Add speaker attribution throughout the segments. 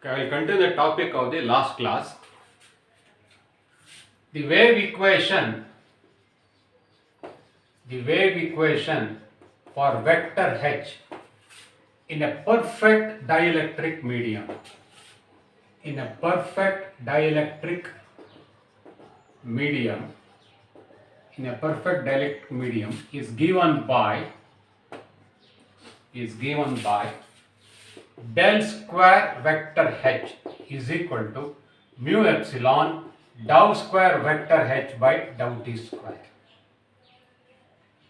Speaker 1: I will continue the topic of the last class. The wave equation for vector H in a perfect dielectric medium. In a perfect dielectric medium is given by del square vector H is equal to mu epsilon dou square vector H by dou t square.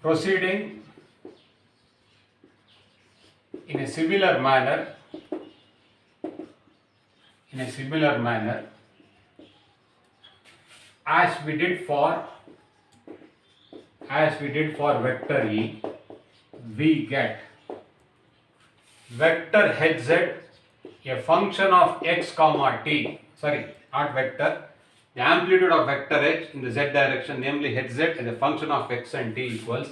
Speaker 1: Proceeding in a similar manner as we did for vector E, we get vector Hz a function of x comma t, not vector, the amplitude of vector H in the z direction, namely Hz as a function of x and t equals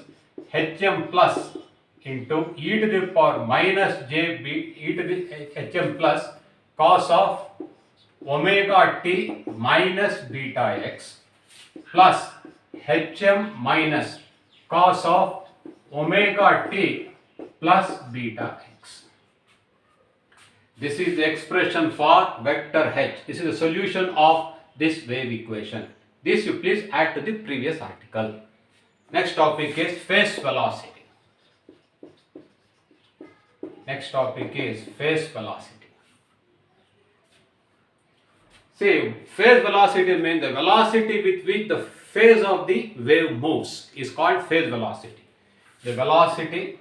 Speaker 1: Hm plus into e to the power minus j b e to the Hm plus cos of omega t minus beta x plus Hm minus cos of omega t plus beta x. This is the expression for vector H. This is the solution of this wave equation. This you please add to the previous article. Next topic is phase velocity. See, phase velocity means the velocity with which the phase of the wave moves is called phase velocity. The velocity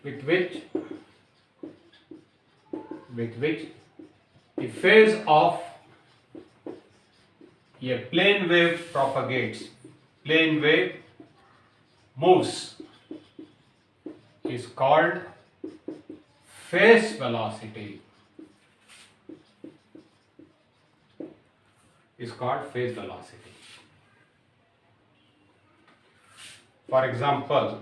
Speaker 1: with which the phase of a plane wave moves is called phase velocity. For example,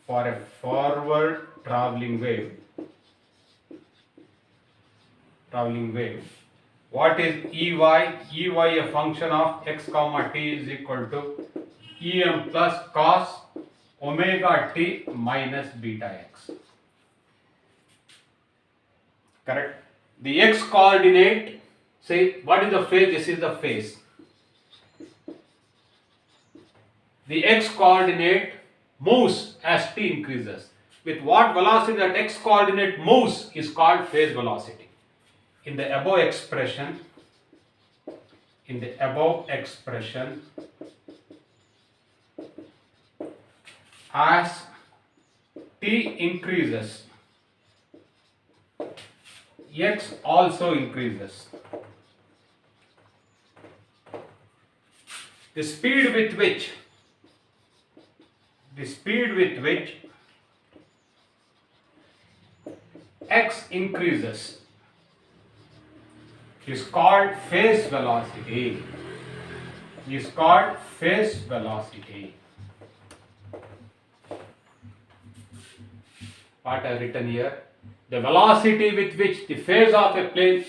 Speaker 1: for a forward traveling wave, what is Ey? Ey a function of x comma t is equal to Em plus cos omega t minus beta x. Correct? The x coordinate, say what is the phase? This is the phase. The x coordinate moves as t increases. With what velocity that x coordinate moves is called phase velocity. In the above expression, as t increases, x also increases. The speed with which x increases is called phase velocity. What I have written here, the velocity with which the phase of a plane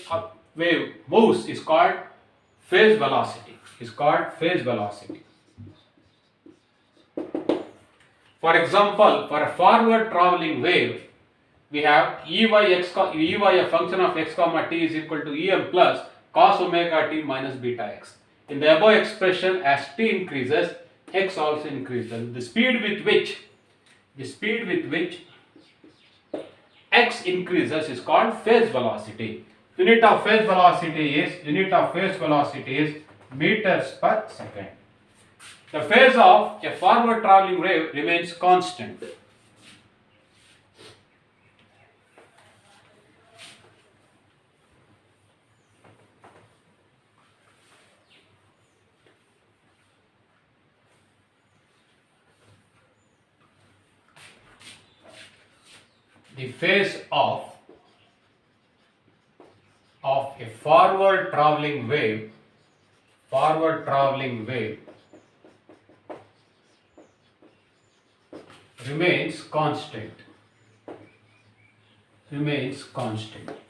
Speaker 1: wave moves is called phase velocity. For example, for a forward traveling wave, we have Ey a function of x comma t is equal to Em plus cos omega t minus beta x. In the above expression, as t increases, x also increases. The speed with which x increases is called phase velocity. Unit of phase velocity is meters per second. The phase of a forward traveling wave remains constant. the phase of a forward traveling wave remains constant.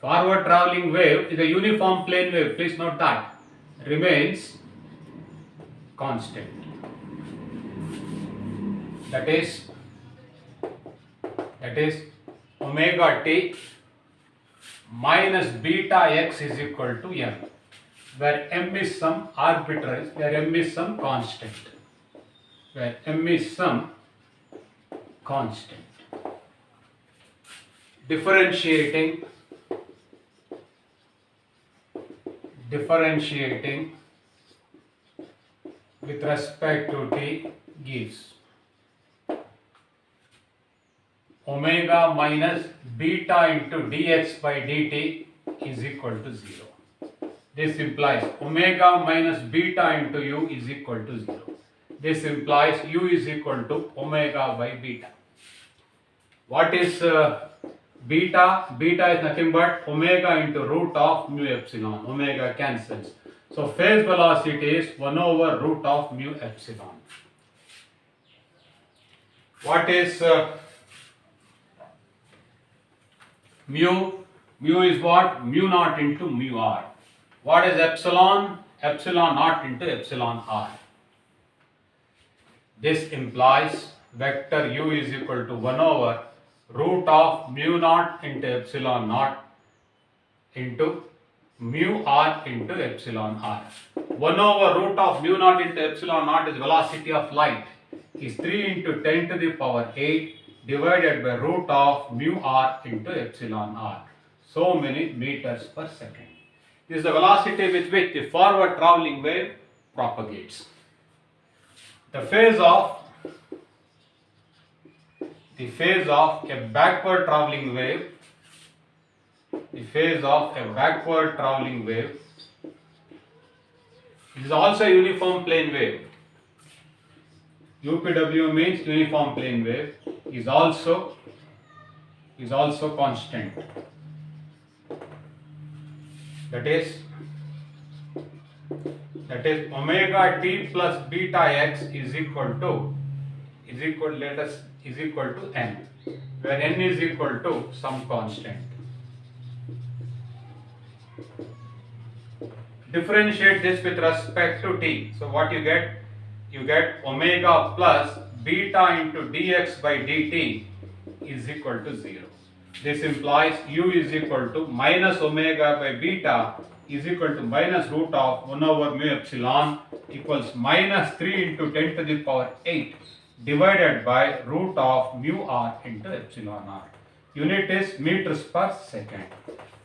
Speaker 1: Forward traveling wave is a uniform plane wave. Please note that. Remains constant. That is omega t minus beta x is equal to m, where m is some arbitrary, where m is some constant. Differentiating with respect to t gives omega minus beta into dx by dt is equal to 0. This implies omega minus beta into u is equal to 0. This implies u is equal to omega by beta. What is beta? Beta is nothing but omega into root of mu epsilon. Omega cancels. So phase velocity is 1 over root of mu epsilon. What is mu? Mu is what? Mu naught into mu r. What is epsilon? Epsilon naught into epsilon r. This implies vector u is equal to 1 over root of mu naught into epsilon naught into mu r into epsilon r. 1 over root of mu naught into epsilon naught is velocity of light, is 3 into 10 to the power 8 divided by root of mu r into epsilon r. So many meters per second. This is the velocity with which the forward traveling wave propagates. The phase of a backward traveling wave is also a uniform plane wave. UPW means uniform plane wave, is also constant. That is omega t plus beta x is equal to n, where n is equal to some constant. Differentiate this with respect to t. So what you get? You get omega plus beta into dx by dt is equal to 0. This implies u is equal to minus omega by beta is equal to minus root of 1 over mu epsilon equals minus 3 into 10 to the power 8 divided by root of mu r into epsilon r. Unit is meters per second.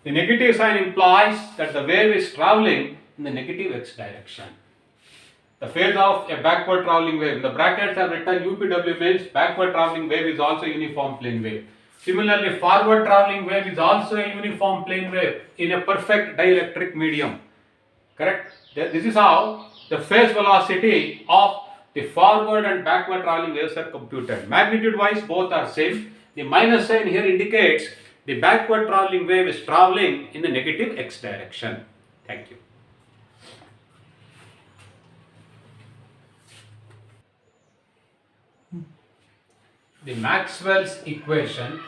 Speaker 1: The negative sign implies that the wave is traveling in the negative x direction. The phase of a backward traveling wave, in the brackets are written UPW means backward traveling wave is also a uniform plane wave. Similarly, forward traveling wave is also a uniform plane wave in a perfect dielectric medium. Correct? This is how the phase velocity of the forward and backward traveling waves are computed. Magnitude wise, both are same. The minus sign here indicates the backward traveling wave is traveling in the negative x direction. Thank you. The Maxwell's equation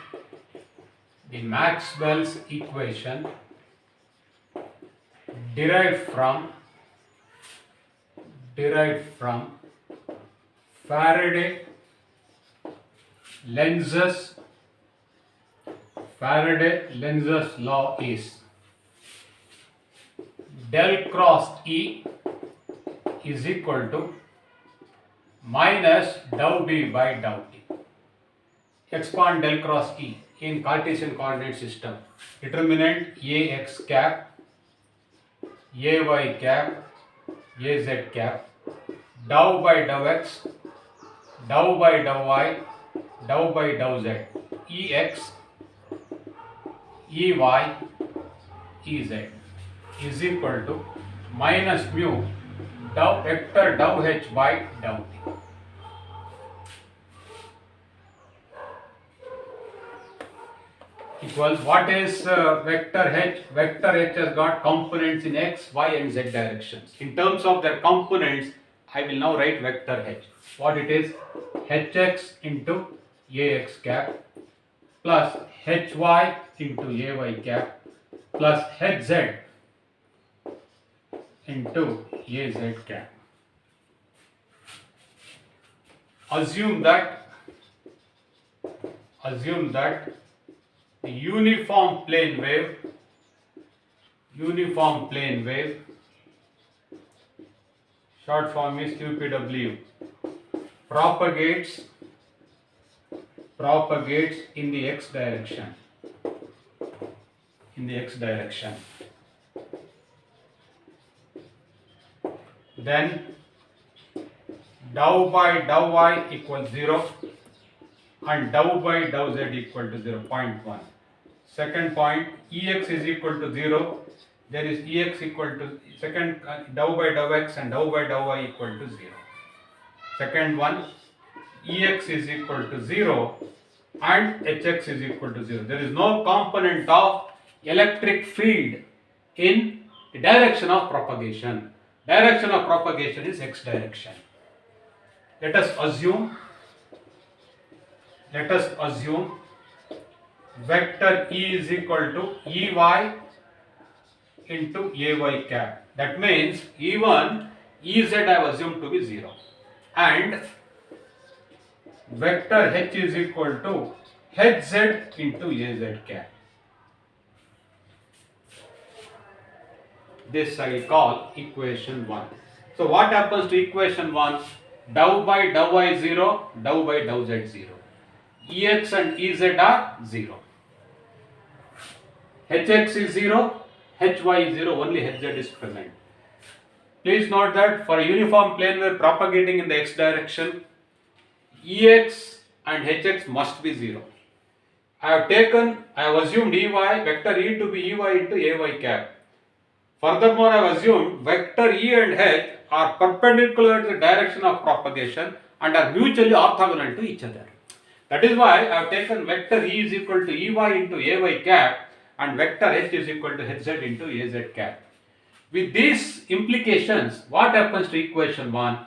Speaker 1: derived from Faraday-Lenz's law is del cross E is equal to minus dou B by dou T. Expand del cross E in Cartesian coordinate system. Determinant Ax cap, Ay cap, Az cap, dou by dou x, dou by dou y, dou by dou z, Ex, Ey, Ez is equal to minus mu dou vector dou h by dou t. equals what is vector h? Vector h has got components in x, y and z directions. In terms of their components, I will now write vector h. What it is? Hx into ax cap plus hy into ay cap plus hz into az cap. Assume that the uniform plane wave short form is UPW propagates in the x direction. Then dou by dou y equals 0 and dou by dou z equal to 0.1. Second point, Ex is equal to 0. There is Ex equal to second dou by dou x and dou by dou y equal to 0. Second one, Ex is equal to 0 and Hx is equal to 0. There is no component of electric field in the direction of propagation. Direction of propagation is x direction. Let us assume vector E is equal to Ey into Ay cap. That means E1, Ez I have assumed to be 0 and vector H is equal to Hz into Az cap. This I call equation 1. So what happens to equation 1? Dou by dou y 0, dou by dou z 0. Ex and Ez are 0. Hx is 0, Hy is 0, only Hz is present. Please note that for a uniform plane wave propagating in the x direction, Ex and Hx must be 0. I have assumed Ey, vector E to be Ey into Ay cap. Furthermore, I have assumed vector E and H are perpendicular to the direction of propagation and are mutually orthogonal to each other. That is why I have taken vector E is equal to Ey into Ay cap and vector H is equal to Hz into Az cap. With these implications, what happens to equation 1?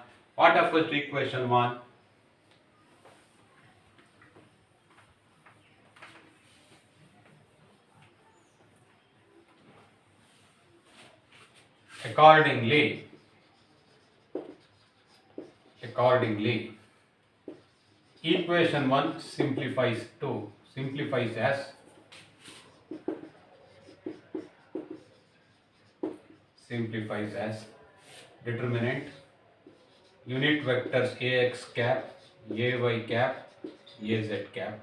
Speaker 1: Accordingly, equation 1 simplifies as determinant unit vectors Ax cap, Ay cap, Az cap,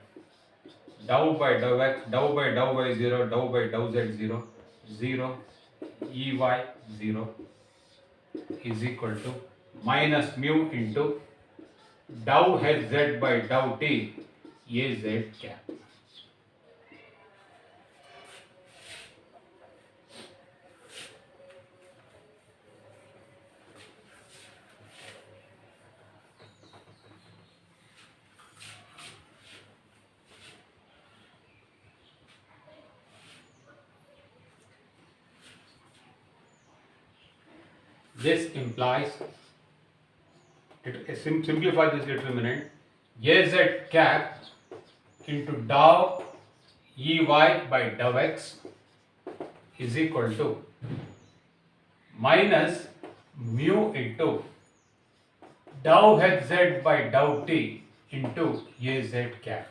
Speaker 1: dou by dou x, dou by dou y 0, dou by dou z 0, 0, Ey 0 is equal to minus mu into dou Hz by dou t Az cap. This implies, simplify this determinant, Az cap into dou Ey by dou x is equal to minus mu into dou Hz by dou t into Az cap.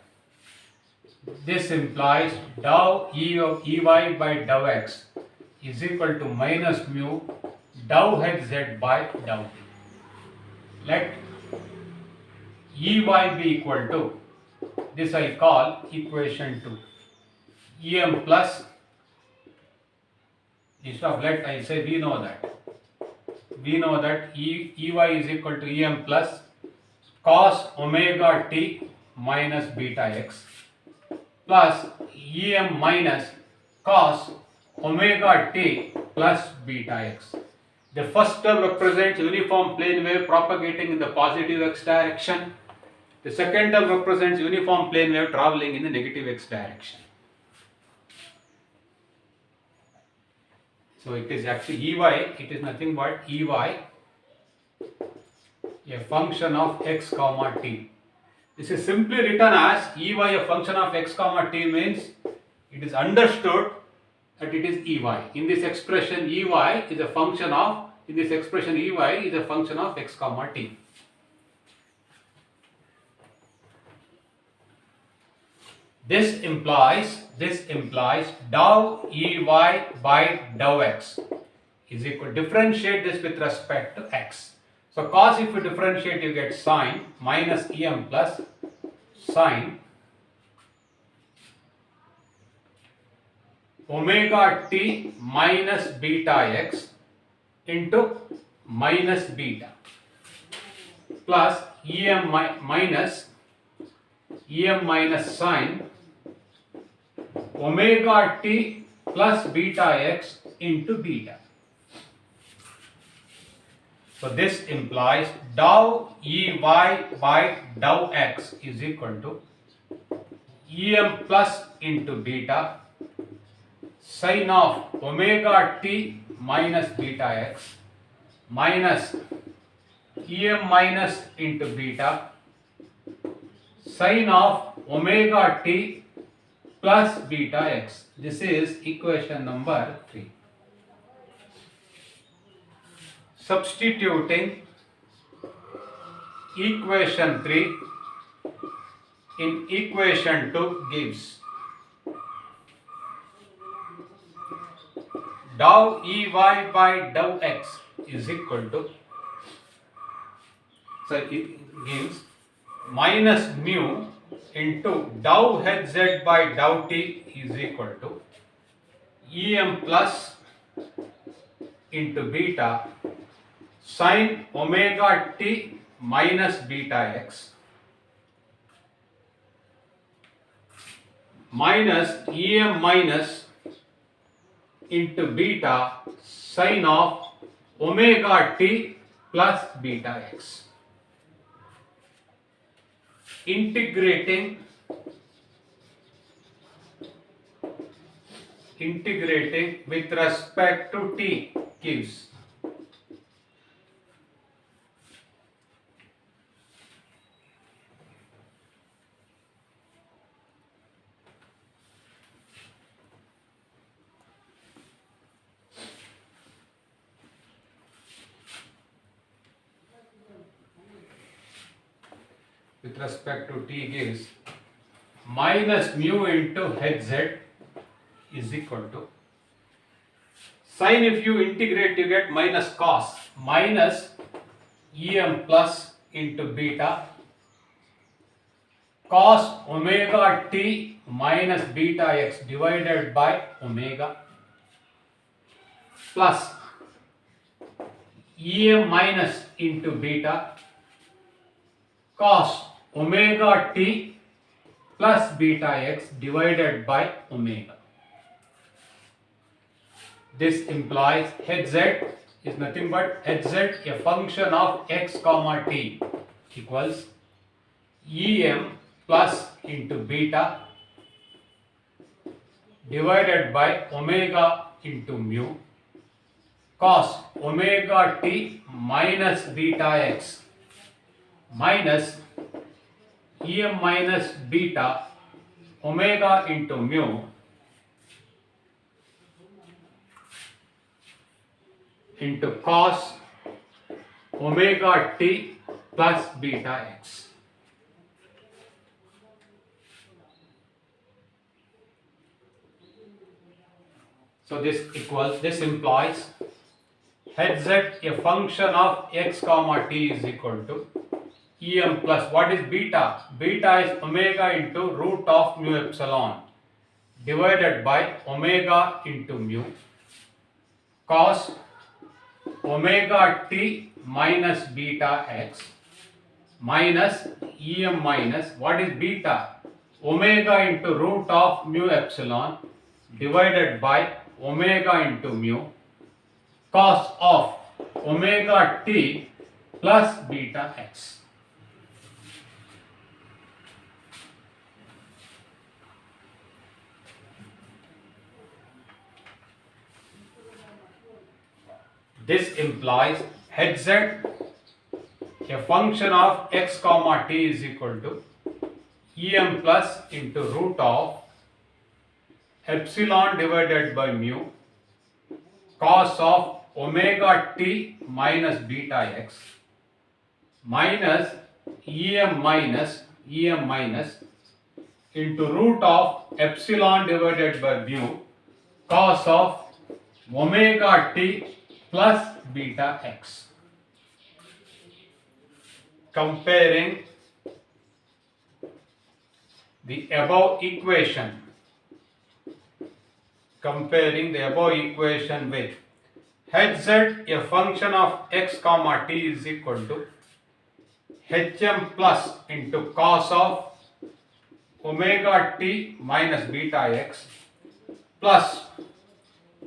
Speaker 1: This implies dou Ey by dou x is equal to minus mu dou Hz by dou t. Let Ey be equal to, this I call equation 2. Em plus, instead of let I say we know that Ey is equal to Em plus cos omega t minus beta x plus Em minus cos omega t plus beta x. The first term represents uniform plane wave propagating in the positive x direction. The second term represents uniform plane wave traveling in the negative x direction. So it is actually Ey, it is nothing but Ey, a function of x comma t. This is simply written as Ey, a function of x comma t, means it is understood that it is Ey. In this expression, Ey is a function of, x comma t. This implies dou Ey by dou x is equal, differentiate this with respect to x. So cos, if you differentiate, you get sine minus Em plus sine omega t minus beta x into minus beta plus Em minus sine omega t plus beta x into beta. So this implies dou Ey by dou x is equal to Em plus into beta sine of omega t minus beta x minus Em minus into beta sine of omega t plus beta x. This is equation number 3. Substituting equation 3 in equation 2 gives dou Ey by dou x is equal to, so it gives minus mu into dou hz by dou t is equal to Em plus into beta sine omega t minus beta x minus Em minus into beta sine of omega t plus beta x. Integrating with respect to t gives minus mu into hz is equal to sine, if you integrate you get minus cos minus Em plus into beta cos omega t minus beta x divided by omega plus Em minus into beta cos omega t plus beta x divided by omega. This implies hz is nothing but hz, a function of x comma t, equals Em plus into beta divided by omega into mu cos omega t minus beta x minus Em minus beta omega into mu into cos omega t plus beta x. So this implies hz, a function of x comma t is equal to Em plus, what is beta? Beta is omega into root of mu epsilon divided by omega into mu cos omega t minus beta x minus Em minus, what is beta? Omega into root of mu epsilon divided by omega into mu cos of omega t plus beta x. This implies Hz, a function of x comma t, is equal to Em plus into root of epsilon divided by mu cos of omega t minus beta x minus Em minus into root of epsilon divided by mu cos of omega t plus beta x. Comparing the above equation with Hz, a function of x comma t, is equal to Hm plus into cos of omega t minus beta x plus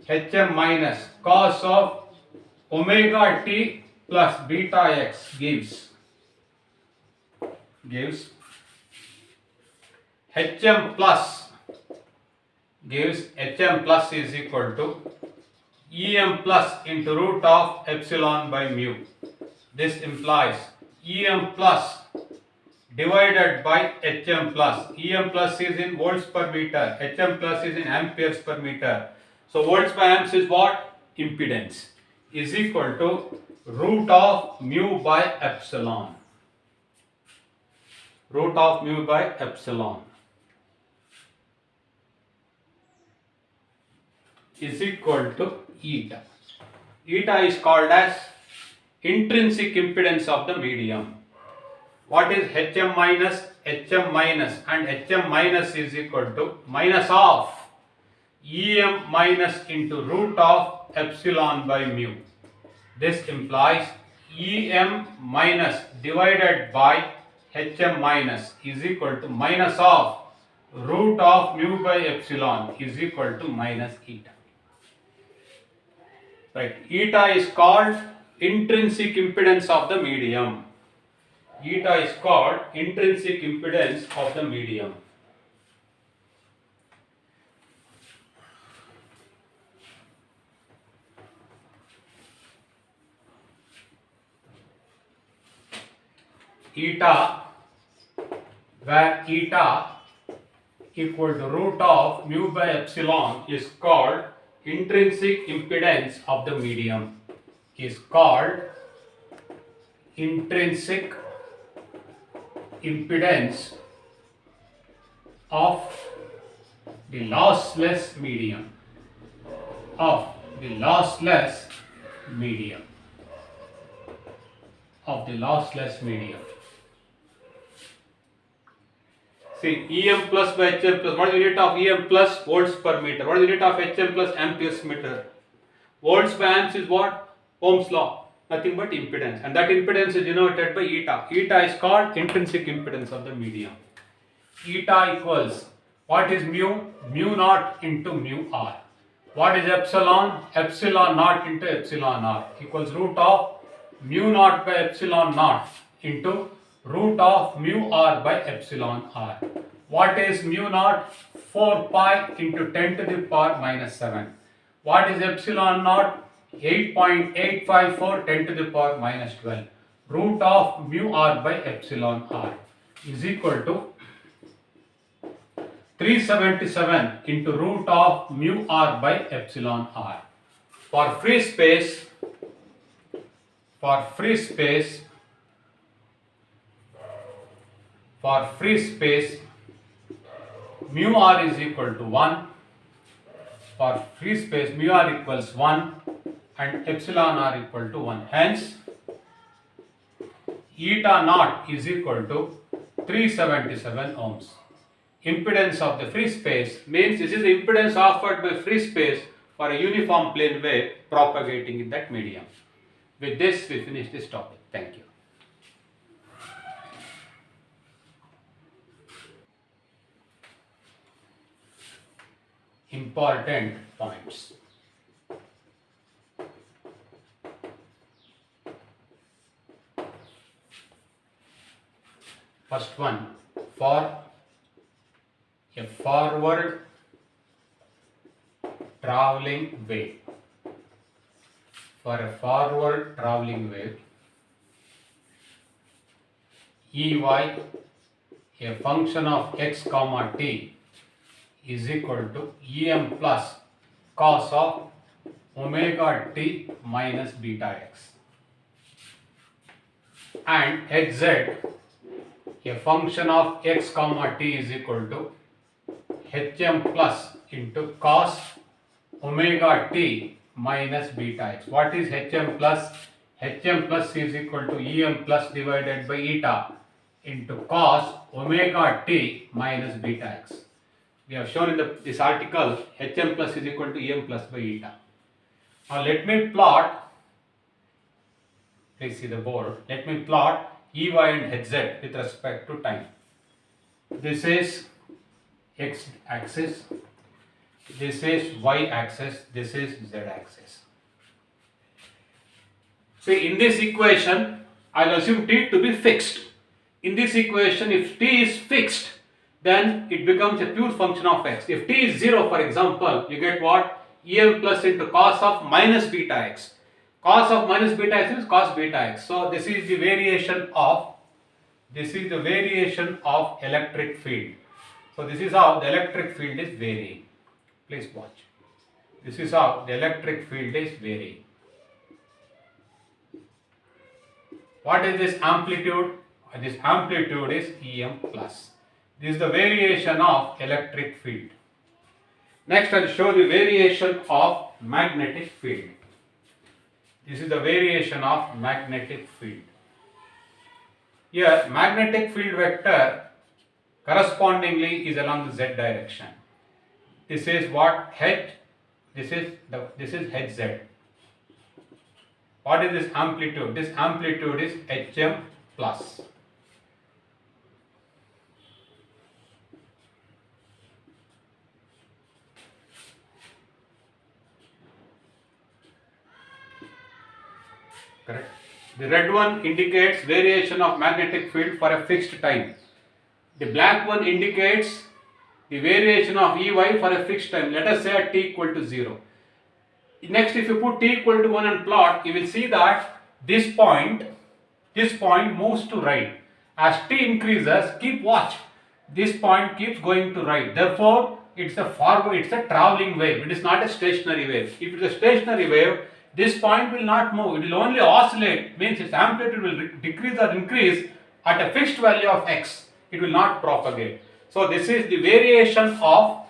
Speaker 1: Hm minus cos of omega t plus beta x gives Hm plus is equal to Em plus into root of epsilon by mu. This implies Em plus divided by Hm plus. Em plus is in volts per meter, Hm plus is in amperes per meter. So volts by amps is what? Impedance, is equal to root of mu by epsilon. Root of mu by epsilon is equal to eta. Eta is called as intrinsic impedance of the medium. What is Hm minus? Hm minus and Hm minus is equal to minus of Em minus into root of epsilon by mu. This implies Em minus divided by Hm minus is equal to minus of root of mu by epsilon is equal to minus eta. Right. Eta is called intrinsic impedance of the medium. Eta is called intrinsic impedance of the medium. Eta, where eta equal to root of mu by epsilon, is called intrinsic impedance of the medium. Is called intrinsic impedance of the lossless medium. Of the lossless medium. See, Em plus by Hm plus. What is the unit of Em plus? Volts per meter. What is the unit of Hm plus? Amperes meter. Volts by amps is what? Ohm's law. Nothing but impedance. And that impedance is denoted by eta. Eta is called intrinsic impedance of the medium. Eta equals, what is mu? Mu naught into mu r. What is epsilon? Epsilon naught into epsilon r equals root of mu naught by epsilon naught into root of mu r by epsilon r. What is mu naught? 4 pi into 10 to the power minus 7. What is epsilon naught? 8.854 10 to the power minus 12. Root of mu r by epsilon r is equal to 377 into root of mu r by epsilon r. For free space, mu r is equal to 1. For free space, mu r equals 1 and epsilon r equal to 1. Hence, eta naught is equal to 377 ohms. Impedance of the free space means this is the impedance offered by free space for a uniform plane wave propagating in that medium. With this, we finish this topic. Thank you. Important points. First one, for a forward traveling wave. for a forward travelling wave, Ey, a function of x comma t, is equal to Em plus cos of omega t minus beta x, and Hz, a function of x comma t, is equal to Hm plus into cos omega t minus beta x. What is Hm plus? Hm plus is equal to Em plus divided by eta into cos omega t minus beta x. We have shown in this article Hm plus is equal to Em plus by eta. Now let me plot, please see the board, let me plot Ey and Hz with respect to time. This is x axis, this is y axis, this is z axis. See, in this equation, I'll assume t to be fixed. In this equation, if t is fixed, then it becomes a pure function of x. If t is 0, for example, you get what? Em plus into cos of minus beta x. Cos of minus beta x is cos beta x. So this is the variation of electric field. So this is how the electric field is varying. Please watch. This is how the electric field is varying. What is this amplitude? This amplitude is Em plus. This is the variation of electric field. Next, I will show the variation of magnetic field. This is the variation of magnetic field. Here, magnetic field vector correspondingly is along the z direction. This is what? H. This is Hz. What is this amplitude? This amplitude is Hm plus. Correct. The red one indicates variation of magnetic field for a fixed time. The black one indicates the variation of Ey for a fixed time. Let us say at t equal to 0. Next, if you put t equal to 1 and plot, you will see that this point moves to right. As t increases, keep watch. This point keeps going to right. Therefore, it's a traveling wave. It is not a stationary wave. If it is a stationary wave, this point will not move. It will only oscillate. Means its amplitude will decrease or increase at a fixed value of x. It will not propagate. So this is the variation of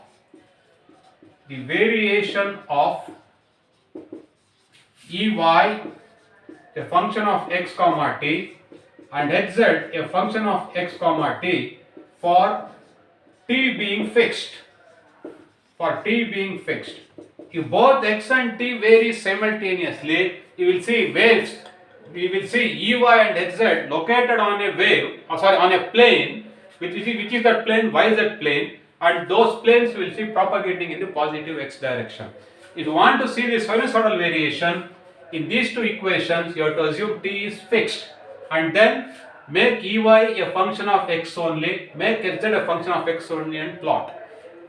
Speaker 1: Ey, a function of x comma t, and Hz, a function of x comma t, for t being fixed. If both x and t vary simultaneously, you will see waves. We will see Ey and Hz located on a plane, which is that plane, yz plane, and those planes you will see propagating in the positive x direction. If you want to see the sinusoidal variation in these two equations, you have to assume t is fixed, and then make Ey a function of x only, make Hz a function of x only, and plot.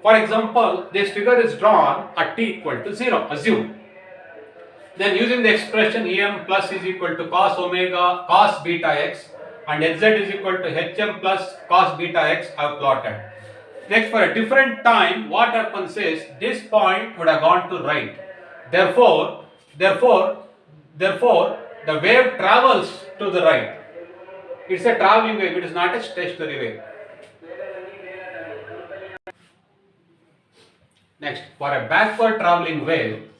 Speaker 1: For example, this figure is drawn at t equal to 0, assume. Then using the expression Em plus is equal to cos beta x, and Hz is equal to Hm plus cos beta x, I have plotted. Next, for a different time, what happens is this point would have gone to right. Therefore, the wave travels to the right. It's a traveling wave, it is not a stationary wave. Next, for a backward traveling wave,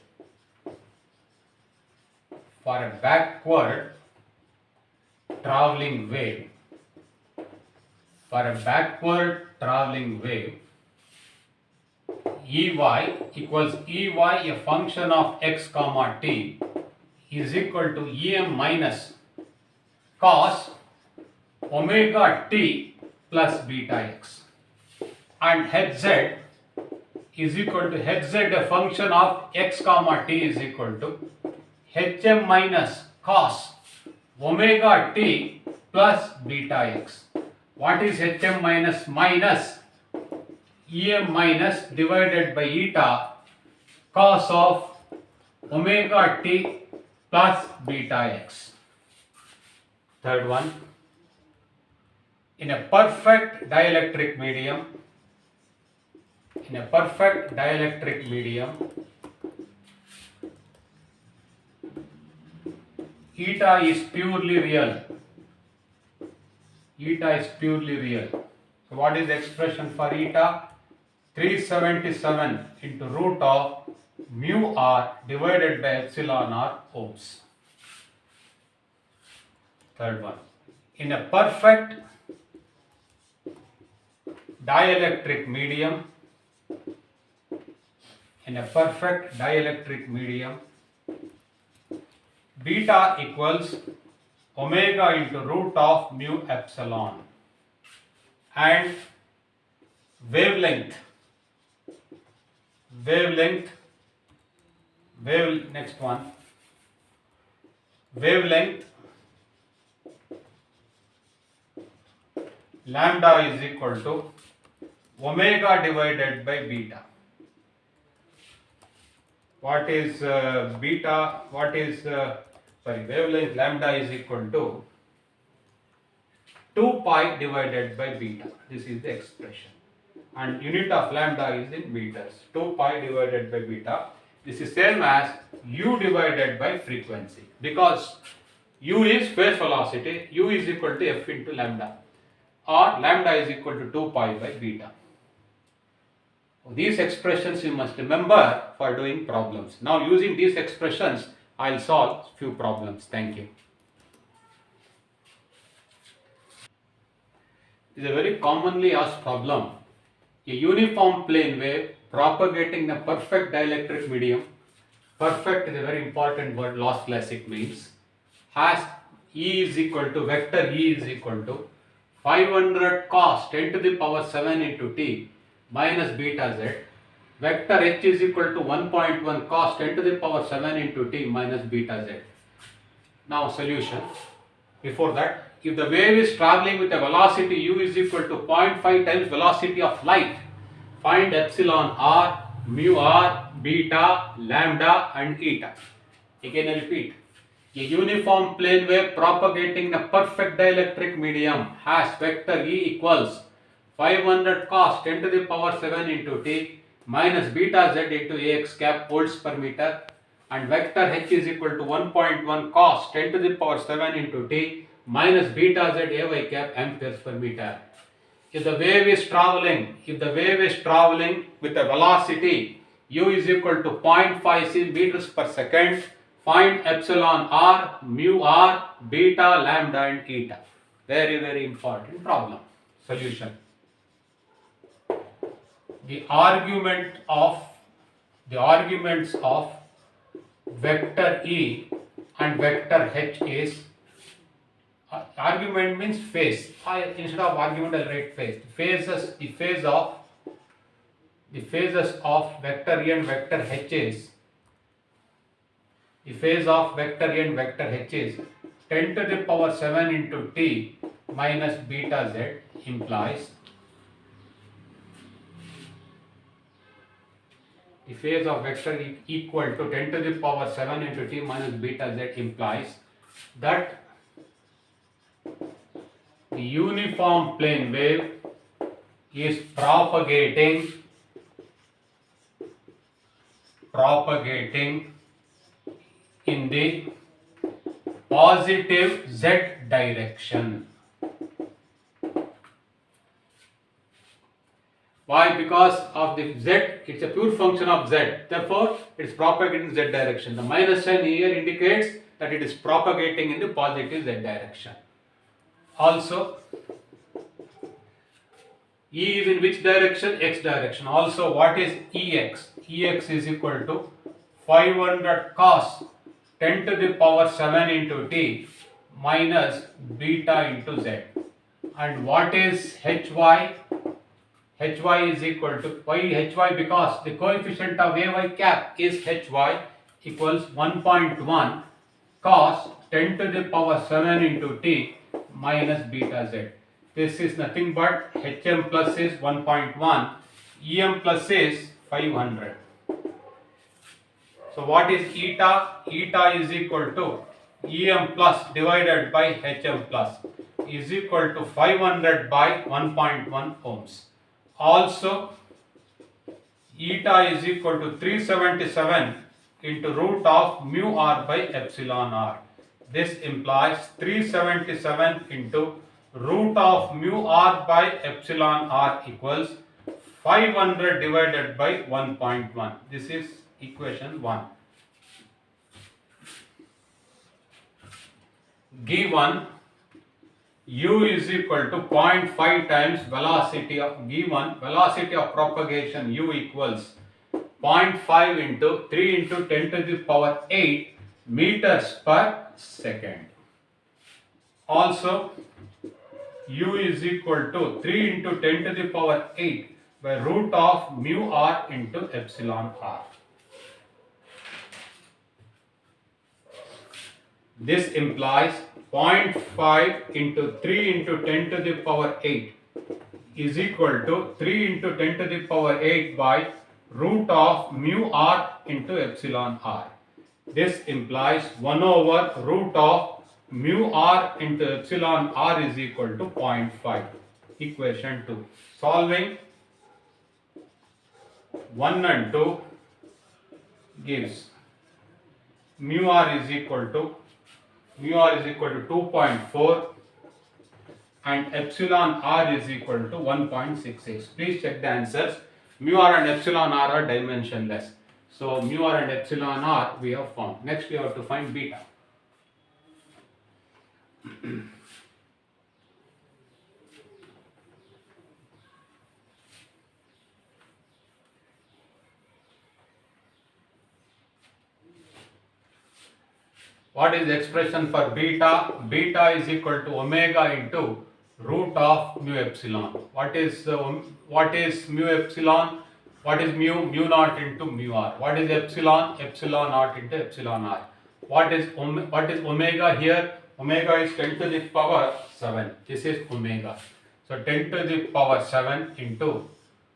Speaker 1: Ey equals Ey, a function of x comma t, is equal to Em minus cos omega t plus beta x, and Hz is equal to Hz, a function of x comma t, is equal to Hm minus cos omega t plus beta x. What is Hm minus? Em minus divided by eta cos of omega t plus beta x. Third one, in a perfect dielectric medium, eta is purely real. So what is the expression for eta? 377 into root of mu r divided by epsilon r ohms. Third one, in a perfect dielectric medium, beta equals omega into root of mu epsilon, and wavelength lambda is equal to omega divided by beta. What is beta? Wavelength lambda is equal to 2 pi divided by beta. This is the expression. And unit of lambda is in meters. 2 pi divided by beta. This is same as u divided by frequency. Because u is phase velocity, u is equal to f into lambda. Or lambda is equal to 2 pi by beta. These expressions you must remember for doing problems. Now using these expressions, I will solve few problems. Thank you. This is a very commonly asked problem. A uniform plane wave propagating the perfect dielectric medium. Perfect is a very important word, last class it means. Has E is equal to, vector E is equal to 500 cos 10 to the power 7 into t minus beta z. Vector H is equal to 1.1 cos 10 to the power 7 into t minus beta z. Now solution. Before that, if the wave is traveling with a velocity u is equal to 0.5 times velocity of light, find epsilon r, mu r, beta, lambda and eta. Again I repeat. A uniform plane wave propagating the perfect dielectric medium has vector E equals 500 cos 10 to the power 7 into t minus beta z into ax cap volts per meter, and vector H is equal to 1.1 cos 10 to the power 7 into t minus beta z ay cap amperes per meter. If the wave is traveling with a velocity u is equal to 0.5 meters per second, find epsilon r, mu r, beta, lambda and eta. Very, very important problem. Solution. The arguments of vector E and vector H is, argument means phase. Instead of argument I will write phase. The phases of vector E and vector H is, the phase of vector E and vector H is 10 to the power 7 into t minus beta z, implies the phase of vector equal to 10 to the power 7 into t minus beta z implies that the uniform plane wave is propagating in the positive z direction. Why? Because of the z, it's a pure function of z. Therefore, it's propagating in z direction. The minus sign here indicates that it is propagating in the positive z direction. Also, E is in which direction? X direction. Also, what is Ex? Ex is equal to 500 cos 10 to the power 7 into t minus beta into z. And what is Hy? Hy is equal to, why Hy? Because the coefficient of ay cap is Hy equals 1.1 cos 10 to the power 7 into t minus beta z. This is nothing but Hm plus is 1.1, Em plus is 500. So what is eta? Eta is equal to Em plus divided by Hm plus is equal to 500 by 1.1 ohms. Also, eta is equal to 377 into root of mu r by epsilon r. This implies 377 into root of mu r by epsilon r equals 500 divided by 1.1. This is equation 1. Given u is equal to 0.5 times velocity of given velocity of propagation u equals 0.5 into 3 into 10 to the power 8 meters per second. Also, u is equal to 3 into 10 to the power 8 by root of mu r into epsilon r. This implies 0.5 into 3 into 10 to the power 8 is equal to 3 into 10 to the power 8 by root of mu r into epsilon r. This implies 1 over root of mu r into epsilon r is equal to 0.5. Equation 2. Solving 1 and 2 gives mu r is equal to 2.4 and epsilon r is equal to 1.66. Please check the answers. Mu r and epsilon r are dimensionless. So mu r and epsilon r we have found. Next we have to find beta. What is the expression for beta? Beta is equal to omega into root of mu epsilon. What is mu epsilon? What is mu? Mu naught into mu r. What is epsilon? Epsilon naught into epsilon r. What is omega here? Omega is 10 to the power 7. This is omega. So 10 to the power 7 into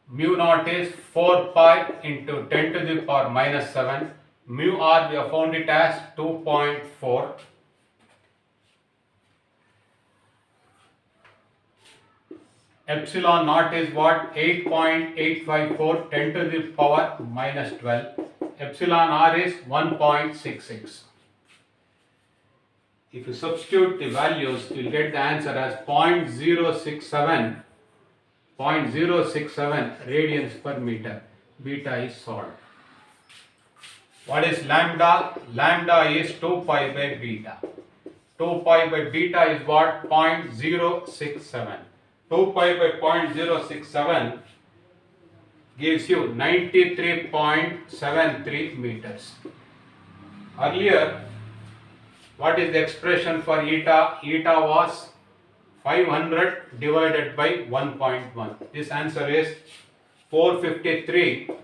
Speaker 1: mu naught is 4 pi into 10 to the power minus 7. Mu r we have found it as 2.4. Epsilon naught is what? 8.854 10 to the power minus 12. Epsilon r is 1.66. If you substitute the values, you will get the answer as 0.067 radians per meter. Beta is solved. What is lambda? Lambda is 2 pi by beta. 2 pi by beta is what? 0.067. 2 pi by 0.067 gives you 93.73 meters. Earlier, what is the expression for eta? Eta was 500 divided by 1.1. This answer is 453.44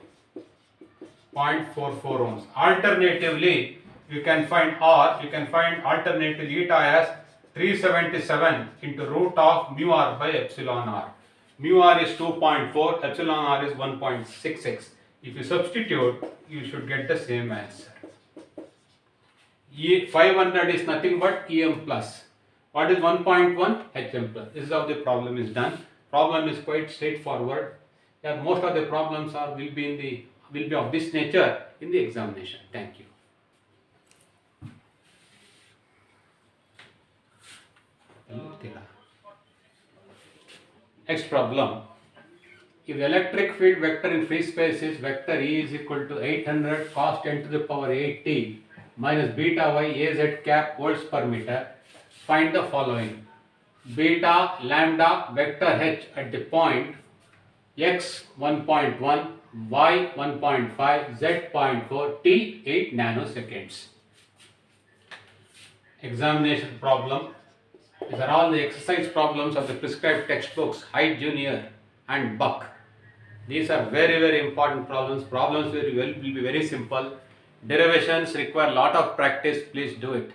Speaker 1: ohms. Alternatively, you can find alternative eta as 377 into root of mu r by epsilon r. Mu r is 2.4, epsilon r is 1.66. If you substitute, you should get the same answer. 500 is nothing but Em plus. What is 1.1? Hm plus. This is how the problem is done. Problem is quite straightforward. Yeah, most of the problems will be of this nature in the examination. Thank you. Next problem. If the electric field vector in free space is vector E is equal to 800 cos 10 to the power 8t minus beta y az cap volts per meter, find the following. Beta lambda vector h at the point x 1.1, y 1.5, z 0.4, t 8 nanoseconds. Examination problem. These are all the exercise problems of the prescribed textbooks, Hyde Junior and Buck. These are very, very important problems. Problems will be very simple. Derivations require a lot of practice. Please do it.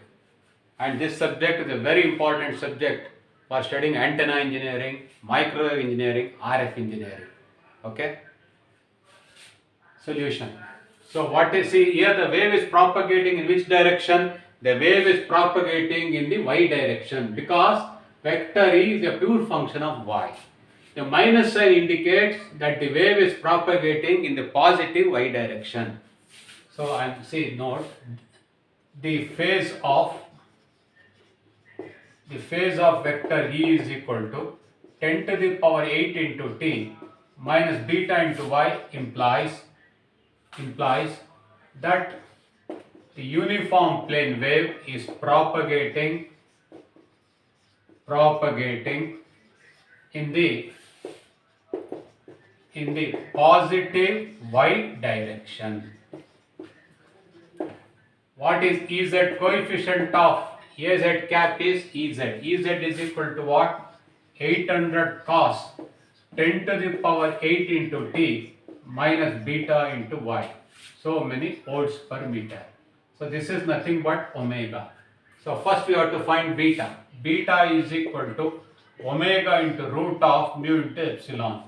Speaker 1: And this subject is a very important subject for studying antenna engineering, microwave engineering, RF engineering. Okay? Solution. So what is, see here, the wave is propagating in which direction? The wave is propagating in the y direction because vector E is a pure function of y. The minus sign indicates that the wave is propagating in the positive y direction. So I am, see, note, the phase of vector E is equal to 10 to the power 8 into t minus beta into y implies that the uniform plane wave is propagating in the positive y direction. What is Ez? Coefficient of Az cap is Ez. Ez is equal to what? 800 cos 10 to the power 8 into t minus beta into y. So many volts per meter. So this is nothing but omega. So first we have to find beta. Beta is equal to omega into root of mu into epsilon.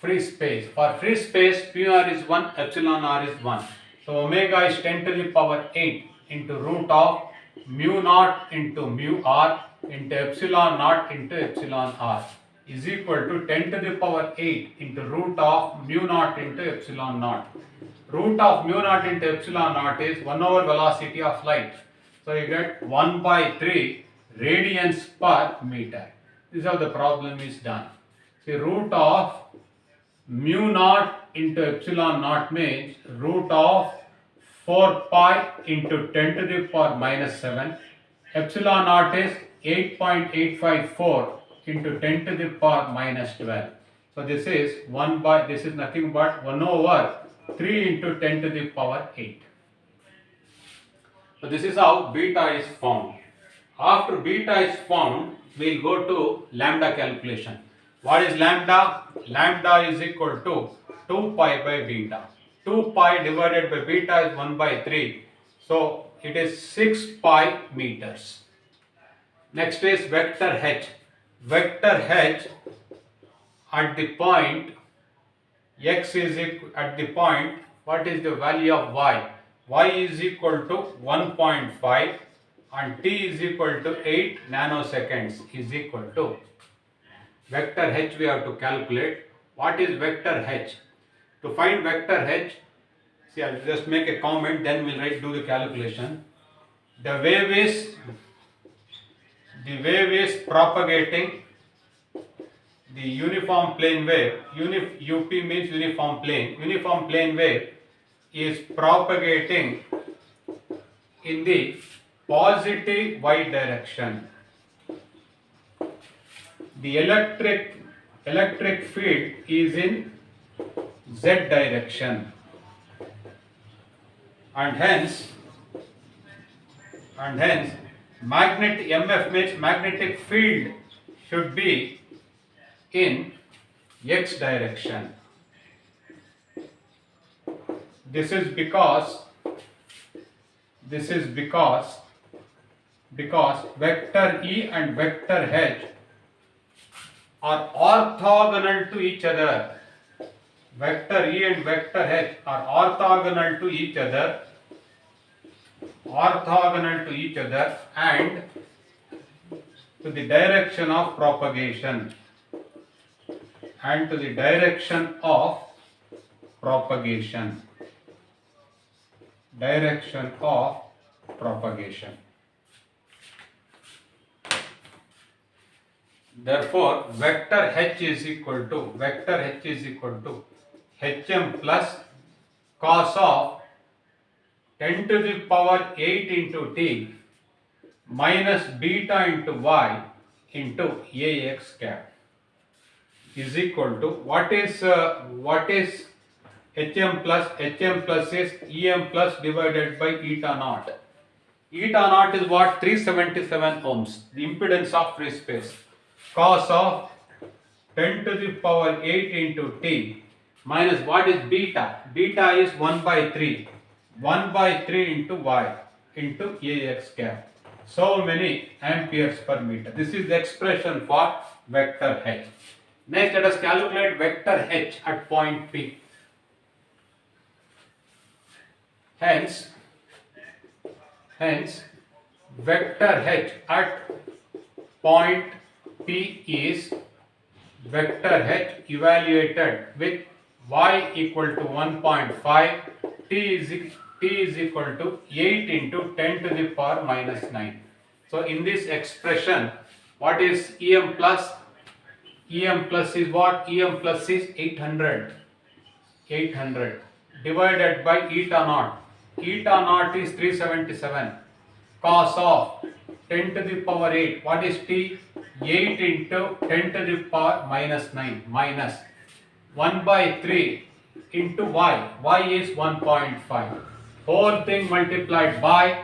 Speaker 1: Free space. For free space, mu r is 1, epsilon r is 1. So omega is 10 to the power 8 into root of mu naught into mu r into epsilon naught into epsilon r is equal to 10 to the power 8 into root of mu naught into epsilon naught. Root of mu naught into epsilon naught is 1 over velocity of light. So you get 1 by 3 radians per meter. This is how the problem is done. See, root of mu naught into epsilon naught means root of 4 pi into 10 to the power minus 7. Epsilon naught is 8.854 into 10 to the power minus 12. So this is nothing but 1 over 3 into 10 to the power 8. So this is how beta is found. After beta is found, we will go to lambda calculation. What is lambda? Lambda is equal to 2 pi by beta. 2 pi divided by beta is 1 by 3. So it is 6 pi meters. Next is vector h. Vector h at the point x is equal, at the point, what is the value of y? Y is equal to 1.5 and t is equal to 8 nanoseconds is equal to vector h. We have to calculate. What is vector h? To find vector h, see, I'll just make a comment, then we'll do the calculation. The wave is propagating the uniform plane wave. UP means uniform plane. Uniform plane wave is propagating in the positive y direction. The electric field is in z direction, and hence magnetic MF means magnetic field should be in x direction. This is because vector E and vector H are orthogonal to each other. Vector E and vector H are orthogonal to each other and to the direction of propagation. Therefore, vector H is equal to Hm plus cos of 10 to the power 8 into t minus beta into y into Ax cap is equal to what is Hm plus? Hm plus is Em plus divided by eta naught. Eta naught is what? 377 ohms, the impedance of free space. Cos of 10 to the power 8 into t minus what is beta? Beta is 1 by 3. 1 by 3 into y into Ax cap. So many amperes per meter. This is the expression for vector H. Next, let us calculate vector H at point P. Hence, vector H at point P is vector H evaluated with y equal to 1.5, t is equal to 8 into 10 to the power minus 9. So in this expression, what is EM plus? EM plus is what? EM plus is 800 divided by eta naught. Eta naught is 377 cos of 10 to the power 8. What is t? 8 into 10 to the power minus 9 minus 1 by 3 into y. Y is 1.5. Whole thing multiplied by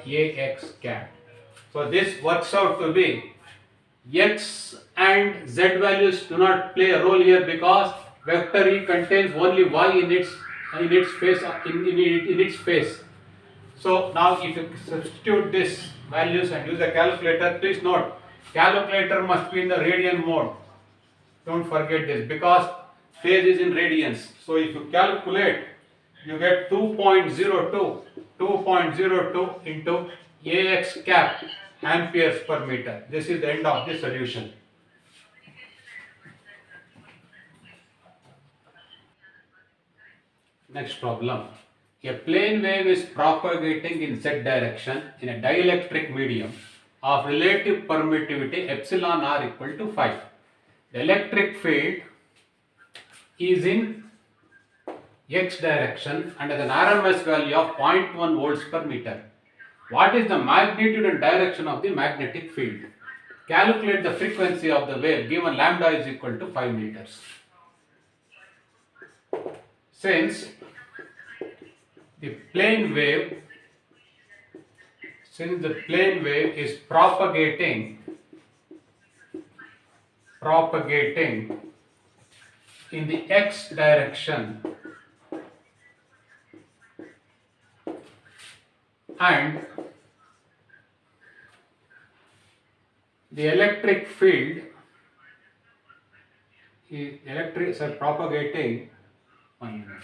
Speaker 1: ax cap. So this works out to be x and z values do not play a role here because vector E contains only y in its face. So now if you substitute these values and use a calculator, please note calculator must be in the radian mode. Don't forget this because phase is in radians. So if you calculate, you get 2.02 into ax cap amperes per meter. This is the end of the solution. Next problem. A plane wave is propagating in z direction in a dielectric medium of relative permittivity epsilon r equal to 5. The electric field is in x direction and has an RMS value of 0.1 volts per meter. What is the magnitude and direction of the magnetic field? Calculate the frequency of the wave given lambda is equal to 5 meters. Since the plane wave is propagating in the x direction and the electric field is propagating. 1 minute.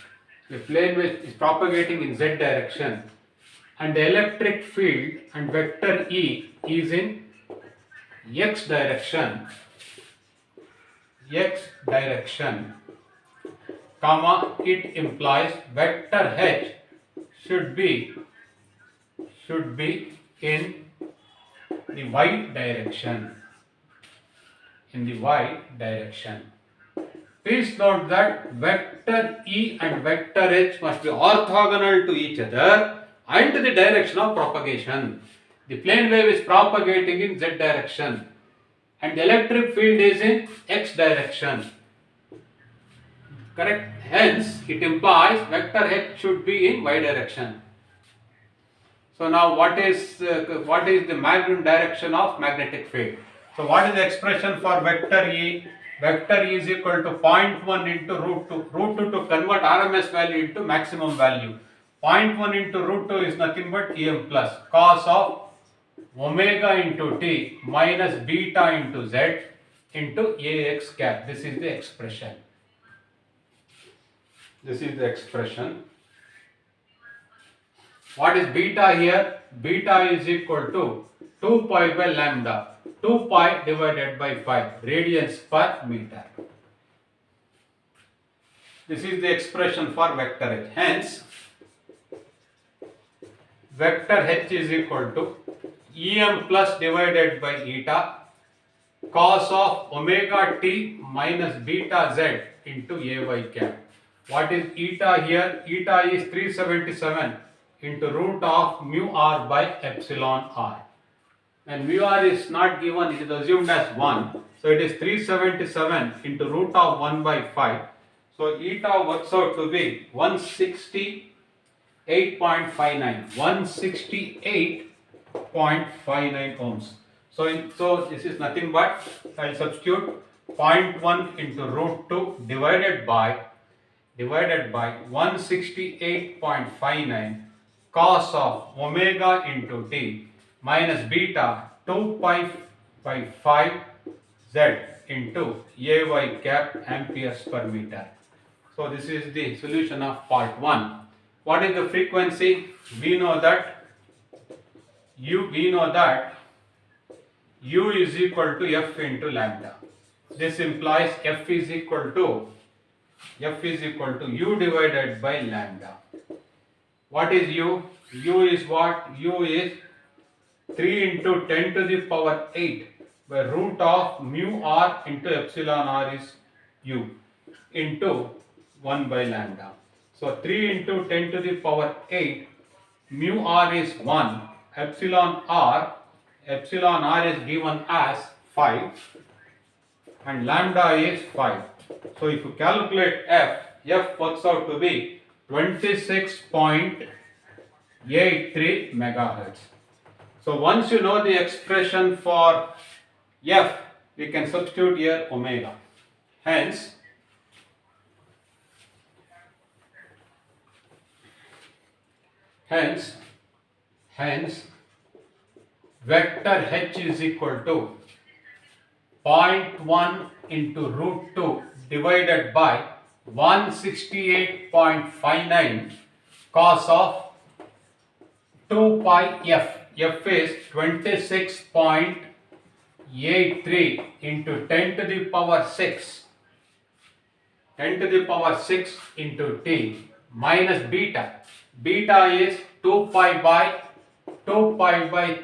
Speaker 1: The plane wave is propagating in z direction and the electric field and vector E is in x direction, comma, it implies vector H should be in the y direction. Please note that vector E and vector H must be orthogonal to each other and to the direction of propagation. The plane wave is propagating in z direction and the electric field is in x direction. Correct? Hence, it implies vector H should be in y direction. So now what is the magnitude direction of magnetic field? So what is the expression for vector E? Vector E is equal to 0.1 into root 2. Root 2 to convert RMS value into maximum value. 0.1 into root 2 is nothing but EM plus cos of omega into t minus beta into z into ax cap. This is the expression. What is beta here? Beta is equal to 2 pi by lambda. 2 pi divided by 5 radians per meter. This is the expression for vector H. Hence, vector H is equal to EM plus divided by eta cos of omega t minus beta z into ay cap. What is eta here? Eta is 377 into root of mu r by epsilon r. And mu r is not given, it is assumed as 1. So it is 377 into root of 1 by 5. So eta works out to be 168.59. 168.59 ohms. So this is nothing but, I will substitute 0.1 into root 2 divided by 168.59 cos of omega into t minus beta 2 pi by 5 z into ay cap amperes per meter. So this is the solution of part 1. What is the frequency? We know that u is equal to f into lambda. This implies f is equal to u divided by lambda. What is u? U is what? U is 3 into 10 to the power 8 by root of mu r into epsilon r is u into 1 by lambda. So 3 into 10 to the power 8, mu r is 1, epsilon r is given as 5 and lambda is 5. So if you calculate f works out to be 26.83 megahertz. So once you know the expression for f, we can substitute here omega. Hence vector h is equal to 0.1 into root 2 divided by 168.59 cos of 2 pi f. F is 26.83 into 10 to the power 6 into t minus beta. Beta is 2 pi by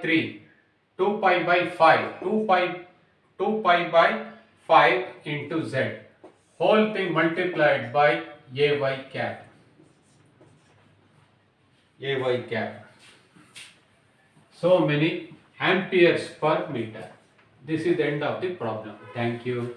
Speaker 1: 3, 2 pi by 5, 2 pi by 5 into z. Whole thing multiplied by ay cap. So many amperes per meter. This is the end of the problem. Thank you.